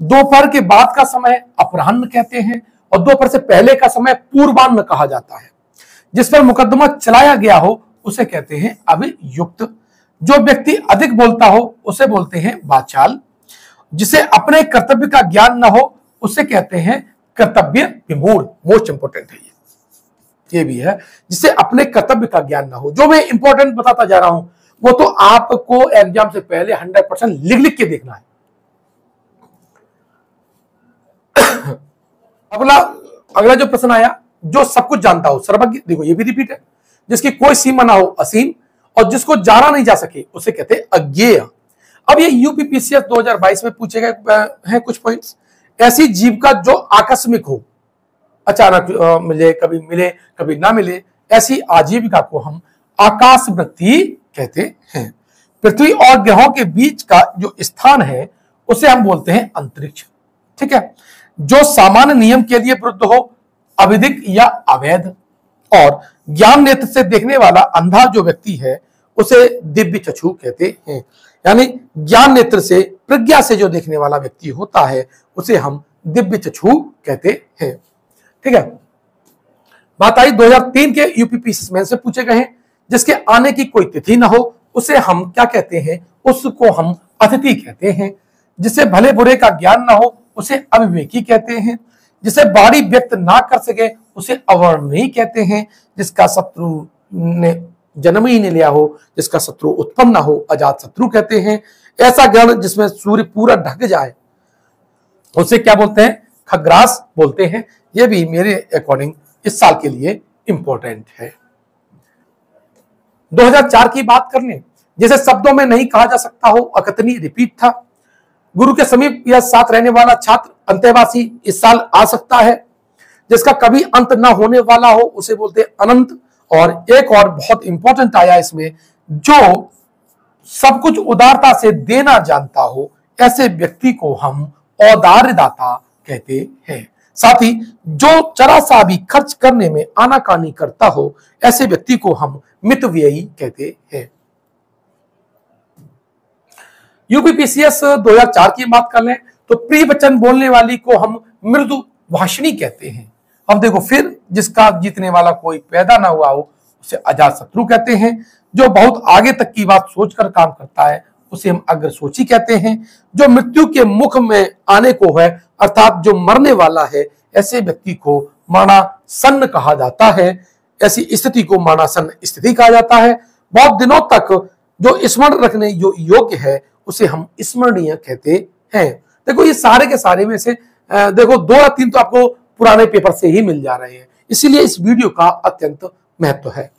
दोपहर के बाद का समय अपराह्न कहते हैं, और दोपहर से पहले का समय पूर्वाह्न कहा जाता है। जिस पर मुकदमा चलाया गया हो उसे कहते हैं अभियुक्त। जो व्यक्ति अधिक बोलता हो उसे बोलते हैं वाचाल। जिसे अपने कर्तव्य का ज्ञान न हो उसे कहते हैं कर्तव्य विमूढ़। मोस्ट इंपोर्टेंट है ये भी है। जिसे अपने कर्तव्य का ज्ञान ना हो, जो मैं इंपॉर्टेंट बताता जा रहा हूं वो तो आपको एग्जाम से पहले 100% लिख लिख के देखना है। अगला जो प्रश्न आया, जो सब कुछ जानता हो सर्वज्ञ, देखो ये भी रिपीट है। जिसकी कोई सीमा ना हो असीम, और जिसको जाना नहीं जा सके उसे कहते हैं अज्ञेय। अब ये यूपीपीसीएस 2022 में पूछे गए हैं कुछ पॉइंट्स। ऐसी जीविका जो आकस्मिक हो, अचानक मिले कभी ना मिले, ऐसी आजीविका को हम आकाशवृत्ति कहते हैं। पृथ्वी और ग्रहों के बीच का जो स्थान है उसे हम बोलते हैं अंतरिक्ष। ठीक है, जो सामान्य नियम के लिए विरुद्ध हो, अविधिक या अवैध, और ज्ञान नेत्र से देखने वाला अंधा जो व्यक्ति है उसे दिव्य चक्षु कहते हैं। यानी ज्ञान नेत्र से, प्रज्ञा से जो देखने वाला व्यक्ति होता है उसे हम दिव्य चक्षु कहते हैं। ठीक है, बात आई 2003 के यूपीपीसीएस में से पूछे गए हैं। जिसके आने की कोई तिथि ना हो उसे हम क्या कहते हैं, उसको हम अतिथि कहते हैं। जिसे भले बुरे का ज्ञान ना हो उसे अविवेकी कहते हैं। जिसे बाणी व्यक्त ना कर सके उसे अवर्णनीय कहते हैं। जिसका शत्रु ने जन्म ही नहीं लिया हो, जिसका शत्रु उत्पन्न ना हो, अजात शत्रु कहते हैं। ऐसा ग्रहण जिसमें सूर्य पूरा ढक जाए उसे क्या बोलते हैं, खग्रास बोलते हैं। यह भी मेरे अकॉर्डिंग इस साल के लिए इंपॉर्टेंट है। 2004 की बात कर लें, जैसे शब्दों में नहीं कहा जा सकता हो, अकथनीय रिपीट था। गुरु के समीप या साथ रहने वाला छात्र अंतेवासी इस साल आ सकता है। जिसका कभी अंत ना होने वाला हो उसे बोलते हैं अनंत। और एक और बहुत इंपॉर्टेंट आया इसमें, जो सब कुछ उदारता से देना जानता हो, ऐसे व्यक्ति को हम औदार्यदाता कहते हैं। साथ ही जो जरा सा भी खर्च करने में आनाकानी करता हो, ऐसे व्यक्ति को हम मितव्ययी कहते हैं। यूपीपीसीएस 2004 की बात कर लें तो प्रिय वचन बोलने वाली को हम मृदु भाषणी कहते हैं। अब देखो फिर, जिसका जीतने वाला कोई पैदा ना हुआ हो उसे अजात शत्रु कहते हैं। जो बहुत आगे तक की बात सोचकर काम करता है उसे हम अग्रसोची कहते हैं। जो मृत्यु के मुख में आने को है, अर्थात जो मरने वाला है, ऐसे व्यक्ति को मरणासन्न कहा जाता है। ऐसी स्थिति को मरणासन्न स्थिति कहा जाता है। बहुत दिनों तक जो स्मरण रखने जो योग्य है उसे हम स्मरणीय कहते हैं। देखो ये सारे के सारे में से देखो 2 या 3 तो आपको पुराने पेपर से ही मिल जा रहे हैं, इसीलिए इस वीडियो का अत्यंत महत्व है।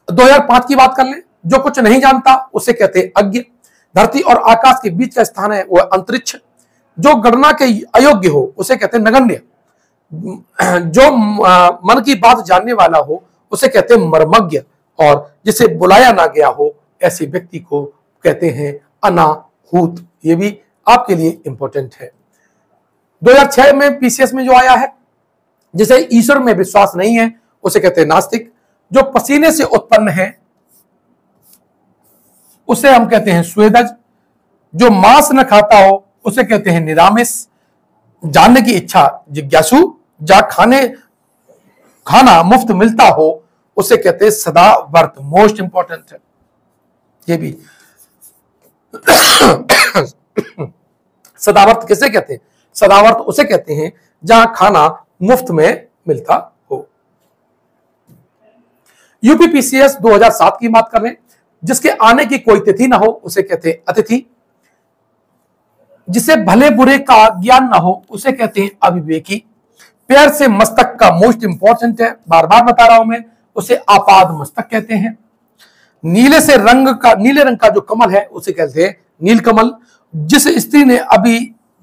2005 की बात कर ले, जो कुछ नहीं जानता उसे कहते हैं अज्ञ। धरती और आकाश के बीच का स्थान है वह अंतरिक्ष। जो गणना के अयोग्य हो उसे कहते हैं नगण्य। जो मन की बात जानने वाला हो उसे कहते हैं मर्मज्ञ। और जिसे बुलाया ना गया हो ऐसे व्यक्ति को कहते हैं अनाहूत। ये भी आपके लिए इंपॉर्टेंट है। 2006 में पीसीएस में जो आया है, जिसे ईश्वर में विश्वास नहीं है उसे कहते हैं नास्तिक। जो पसीने से उत्पन्न है उसे हम कहते हैं स्वेदज। जो मांस न खाता हो उसे कहते हैं निरामिष। जानने की इच्छा जिज्ञासु। जहां खाना मुफ्त मिलता हो उसे कहते हैं सदावर्त। मोस्ट इंपॉर्टेंट है ये भी। सदावर्त किसे कहते हैं? सदावर्त उसे कहते हैं जहां खाना मुफ्त में मिलता हो। यूपीपीसीएस 2007 की बात कर रहे हैं, जिसके आने की कोई तिथि ना हो उसे कहते हैं अतिथि। जिसे भले बुरे का ज्ञान ना हो उसे कहते हैं अविवेकी। पैर से मस्तक का मोस्ट इंपॉर्टेंट है, बार बार बता रहा हूं मैं, उसे आपाद मस्तक कहते हैं। नीले रंग का जो कमल है उसे कहते हैं नीलकमल। जिस स्त्री ने अभी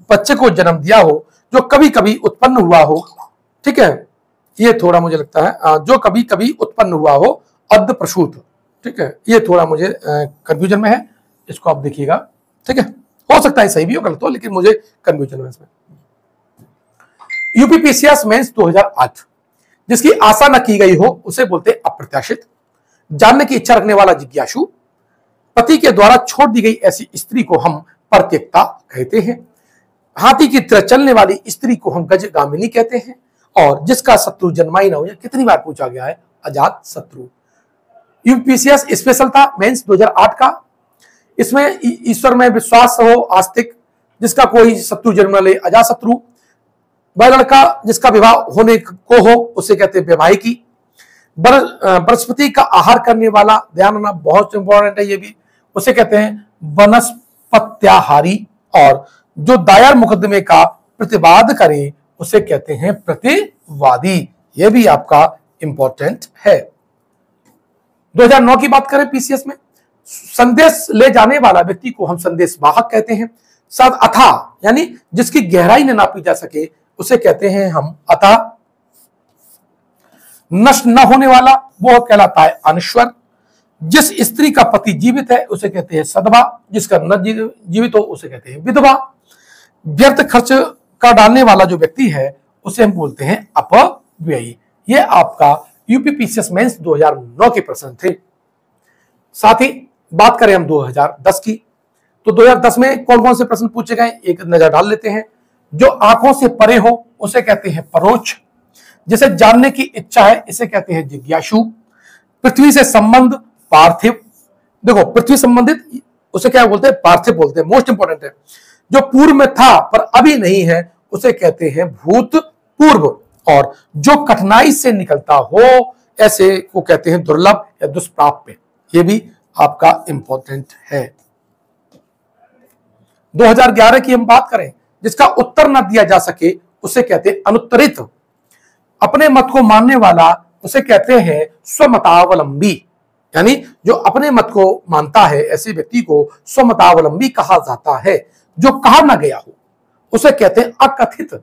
बच्चे को जन्म दिया हो, जो कभी कभी उत्पन्न हुआ हो, ठीक है, ये थोड़ा मुझे लगता है जो कभी कभी उत्पन्न हुआ हो, अर्ध प्रसूत, ठीक है, ये थोड़ा मुझे कंफ्यूजन में है, इसको आप देखिएगा, ठीक है, हो सकता है सही भी हो गलत हो, लेकिन मुझे कंफ्यूजन है इसमें। यूपीपीसीएस मेंस 2008, जिसकी आशा न की गई हो उसे बोलते अप्रत्याशित। जानने की इच्छा रखने वाला जिज्ञासु। पति के द्वारा छोड़ दी गई ऐसी स्त्री को हम परित्यक्ता कहते हैं। हाथी की तरह चलने वाली स्त्री को हम गजगामिनी कहते हैं। और जिसका शत्रु जन्मा ही ना हो, कितनी बार पूछा गया है, अजात शत्रु। यूपीसीएस स्पेशल था मेंस 2008 का। इसमें ईश्वर में विश्वास हो, आस्तिक। जिसका कोई शत्रु जन्म ले, अजात शत्रु। वह लड़का जिसका विवाह होने को हो उसे कहते हैं वैवाहिकी। बृहस्पति का आहार करने वाला, ध्यान रखना बहुत इंपॉर्टेंट है ये भी, उसे कहते हैं वनस्पत्याहारी। और जो दायर मुकदमे का प्रतिवाद करे उसे कहते हैं प्रतिवादी। ये भी आपका इंपॉर्टेंट है। 2009 की बात करें पीसीएस में, संदेश ले जाने वाला व्यक्ति को हम संदेश वाहक कहते हैं। साथ अथा यानी जिसकी गहराई न नापी जा सके उसे कहते हैं हम अथा। नष्ट न होने वाला वो कहलाता है अनश्वर। जिस स्त्री का पति जीवित है उसे कहते हैं सदवा। जिसका न जीवित हो उसे कहते हैं विधवा। व्यर्थ खर्च का डालने वाला जो व्यक्ति है उसे हम बोलते हैं अपव्ययी। ये आपका यूपीपीसीएस मेंस 2009 के प्रश्न थे। साथ ही बात करें हम 2010 की, तो 2010 में कौन कौन से प्रश्न पूछे गए एक नजर डाल लेते हैं। जो आंखों से परे हो उसे कहते हैं परोक्ष। जिसे जानने की इच्छा है इसे कहते हैं जिज्ञासु। पृथ्वी से संबंध पार्थिव। देखो पृथ्वी संबंधित उसे क्या बोलते हैं, पार्थिव बोलते हैं। मोस्ट इंपॉर्टेंट है। जो पूर्व में था पर अभी नहीं है उसे कहते हैं भूतपूर्व। और जो कठिनाई से निकलता हो ऐसे को कहते हैं दुर्लभ या दुष्प्राप्य। ये भी आपका इंपॉर्टेंट है। 2011 की हम बात करें, जिसका उत्तर न दिया जा सके उसे कहते हैं अनुत्तरित। अपने मत को मानने वाला उसे कहते हैं स्वमतावलंबी। यानी जो अपने मत को मानता है ऐसे व्यक्ति को स्वमतावलंबी कहा जाता है। जो कहा ना गया हो उसे कहते हैं अकथित।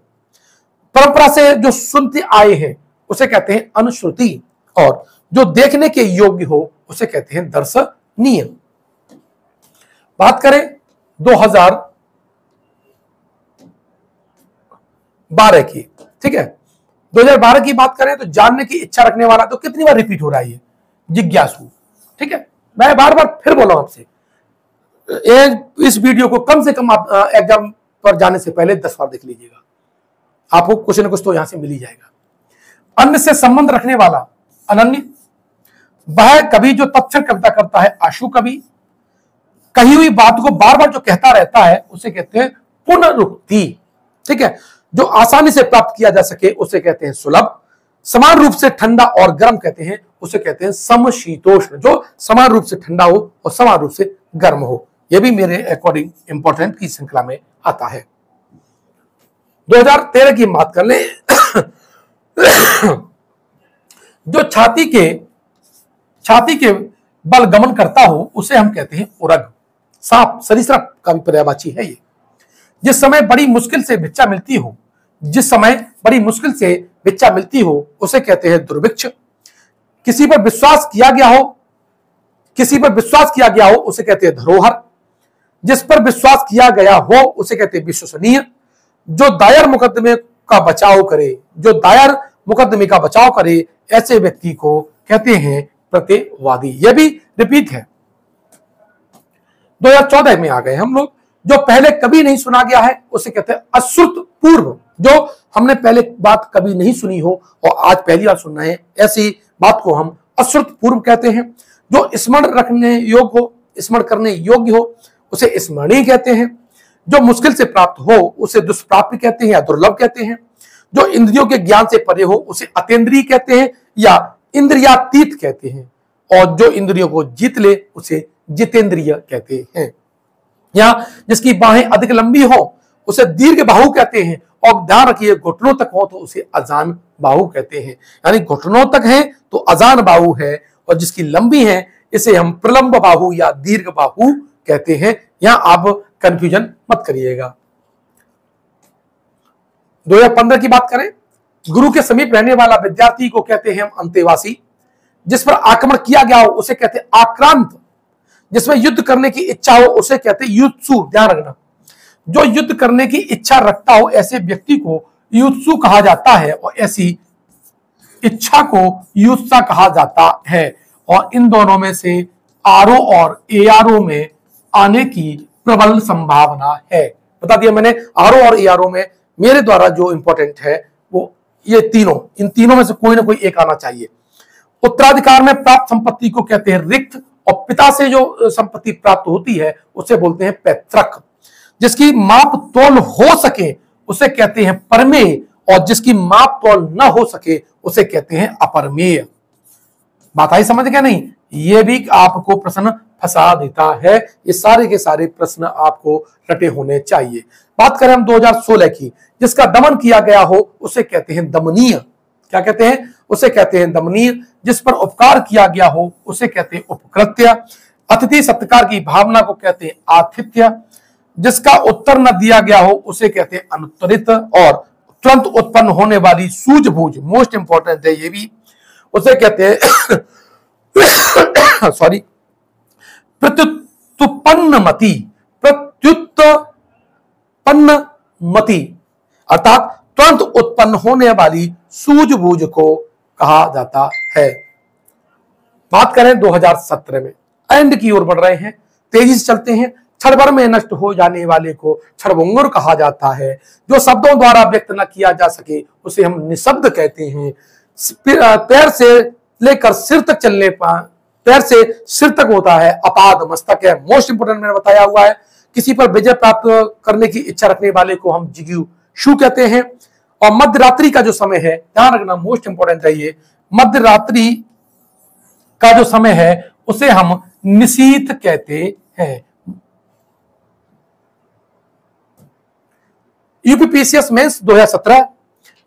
परंपरा से जो सुनते आए हैं उसे कहते हैं अनुश्रुति। और जो देखने के योग्य हो उसे कहते हैं दर्शनीय। बात करें 2012 की, ठीक है, 2012 की बात करें तो जानने की इच्छा रखने वाला, तो कितनी बार रिपीट हो रहा है ये, जिज्ञासु, ठीक है। मैं बार बार फिर बोला आपसे, इस वीडियो को कम से कम आप एग्जाम पर जाने से पहले 10 बार देख लीजिएगा, आपको कुछ ना कुछ तो यहां से मिल ही जाएगा। अन्य से संबंध रखने वाला अनन्य, वह कवि जो तत्क्षण कविता करता है आशु कवि, कही हुई बात को बार बार जो कहता रहता है उसे कहते हैं पुनरुक्ति, ठीक है। जो आसानी से प्राप्त किया जा सके उसे कहते हैं सुलभ, समान रूप से ठंडा और गर्म कहते हैं उसे कहते हैं समशीतोष्ण, जो समान रूप से ठंडा हो और समान रूप से गर्म हो। यह भी मेरे अकॉर्डिंग इंपॉर्टेंट की श्रृंखला में आता है। 2013 की बात कर ले, जो छाती के बल गमन करता हो उसे हम कहते हैं उरग, सांप सरीसृप का भी पर्यायवाची है ये। जिस समय बड़ी मुश्किल से भिक्षा मिलती हो, जिस समय बड़ी मुश्किल से भिक्षा मिलती हो उसे कहते हैं दुर्भिक्ष। किसी पर विश्वास किया गया हो उसे कहते हैं धरोहर। जिस पर विश्वास किया गया हो उसे कहते हैं विश्वसनीय। जो दायर मुकदमे का बचाव करे ऐसे व्यक्ति को कहते हैं प्रत्ययवादी। यह भी रिपीट है। 2014 में आ गए हम लोग। जो पहले कभी नहीं सुना गया है उसे कहते हैं अश्रुत पूर्व। जो हमने पहले बात कभी नहीं सुनी हो और आज पहली बार सुन रहे हैं, ऐसी बात को हम अश्रुत पूर्व कहते हैं। जो स्मरण करने योग्य हो उसे स्मरणीय कहते हैं। जो मुश्किल से प्राप्त हो उसे दुष्प्राप्य कहते हैं या दुर्लभ कहते हैं। जो इंद्रियों के ज्ञान से परे हो उसे अतीन्द्रिय कहते हैं या इंद्रियातीत कहते हैं। और जो इंद्रियों को जीत ले उसे जितेंद्रिय कहते हैं। या जिसकी बाहें अधिक लंबी हो उसे दीर्घ बाहु कहते हैं। और ध्यान रखिए, घुटनों तक हो तो उसे अजान बाहु कहते हैं। यानी घुटनों तक है तो अजान बाहु है, और जिसकी लंबी है इसे हम प्रलंब बाहु या दीर्घ बाहु कहते हैं। यहां आप कंफ्यूजन मत करिएगा। 2015 की बात करें, गुरु के समीप रहने वाला विद्यार्थी को कहते हैं हम अंतेवासी। जिस पर आक्रमण किया गया हो उसे कहते हैं आक्रांत। जिसमें युद्ध करने की इच्छा हो उसे कहते हैं युत्सु। ध्यान रखना, जो युद्ध करने की इच्छा रखता हो ऐसे व्यक्ति को युत्सु कहा जाता है, और ऐसी इच्छा को युत्सा कहा जाता है। और इन दोनों में से आरओ और एआरओ में आने की प्रबल संभावना है। बता दिया मैंने, आरओ और एआरओ में मेरे द्वारा जो इंपॉर्टेंट है वो ये तीनों, इन तीनों में से कोई ना कोई एक आना चाहिए। उत्तराधिकार में प्राप्त संपत्ति को कहते हैं रिक्त, और पिता से जो संपत्ति प्राप्त होती है उसे बोलते हैं पैतृक। जिसकी माप तोल हो सके उसे कहते हैं परमेय, और जिसकी माप तोल न हो सके उसे कहते हैं अपरमेय। बात आई समझ क्या नहीं? ये भी आपको प्रश्न फंसा देता है। ये सारे के सारे प्रश्न आपको रटे होने चाहिए। बात करें हम 2016 की, जिसका दमन किया गया हो उसे कहते हैं दमनीय। क्या कहते हैं? उसे कहते हैं दमनीय। जिस पर उपकार किया गया हो उसे कहते हैं उपकृत्य। अतिथि सत्कार की भावना को कहते हैं आतिथ्य। जिसका उत्तर न दिया गया हो उसे कहते हैं अनुत्तरित। और तुरंत उत्पन्न होने वाली सूझबूझ, मोस्ट इंपॉर्टेंट है ये भी, उसे कहते हैं सॉरी प्रत्युत्पन्नमति। प्रत्युत्पन्नमति अर्थात तुरंत उत्पन्न होने वाली सूझबूझ को कहा जाता है। बात करें 2017 में, एंड की ओर बढ़ रहे हैं, तेजी से चलते हैं। क्षण भर में नष्ट हो जाने वाले को क्षणभंगुर कहा जाता है। जो शब्दों द्वारा व्यक्त न किया जा सके उसे हम निशब्द कहते हैं। पैर से लेकर सिर तक चलने पर, पैर से सिर तक होता है अपाद मस्तक है। मोस्ट इंपोर्टेंट मैंने बताया हुआ है। किसी पर विजय प्राप्त करने की इच्छा रखने वाले को हम जिज्ञासु कहते हैं। और मध्य रात्रि का जो समय है, ध्यान रखना, मोस्ट इंपोर्टेंट है ये, मध्य रात्रि का जो समय है उसे हम निशीथ कहते हैं। यूपीपीसीएस मेंस 2017,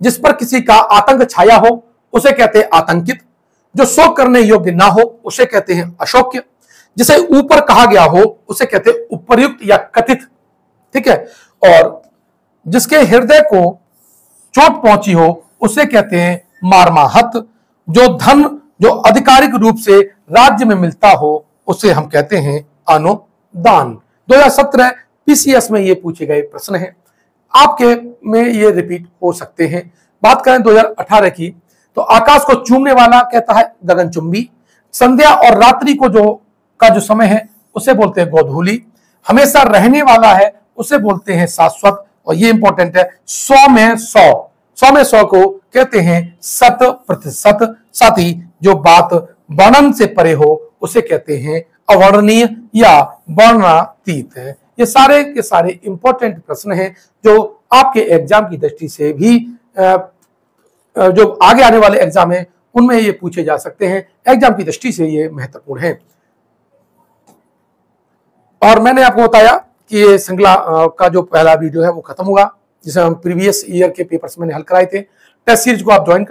जिस पर किसी का आतंक छाया हो उसे कहते हैं आतंकित। जो शोक करने योग्य ना हो उसे कहते हैं अशोक्य। जिसे ऊपर कहा गया हो उसे कहते हैं उपर्युक्त या कथित, ठीक है। और जिसके हृदय को चोट पहुंची हो उसे कहते हैं मारमाहत। जो धन जो आधिकारिक रूप से राज्य में मिलता हो उसे हम कहते हैं अनुदान। 2017 पीसीएस में ये पूछे गए प्रश्न हैं, आपके में ये रिपीट हो सकते हैं। बात करें 2018 की, तो आकाश को चूमने वाला कहता है गगनचुंबी, संध्या और रात्रि को जो समय है उसे बोलते हैं गोधूली, हमेशा रहने वाला है उसे बोलते हैं शाश्वत, और ये इंपॉर्टेंट है 100 में 100 को कहते हैं 100%, साथ ही जो बात वर्णन से परे हो उसे कहते हैं अवर्णनीय या वर्णनातीत है। ये सारे के सारे इंपॉर्टेंट प्रश्न हैं जो आपके एग्जाम की दृष्टि से भी जो आगे आने वाले एग्जाम है उनमें ये पूछे जा सकते हैं। एग्जाम की दृष्टि से ये महत्वपूर्ण है। और मैंने आपको बताया कि ये श्रृंखला का जो पहला वीडियो है वो खत्म हुआ, जिसे हम प्रीवियस ईयर के पेपर्स मैंने हल कराए थे। टेस्ट सीरीज को आप ज्वाइन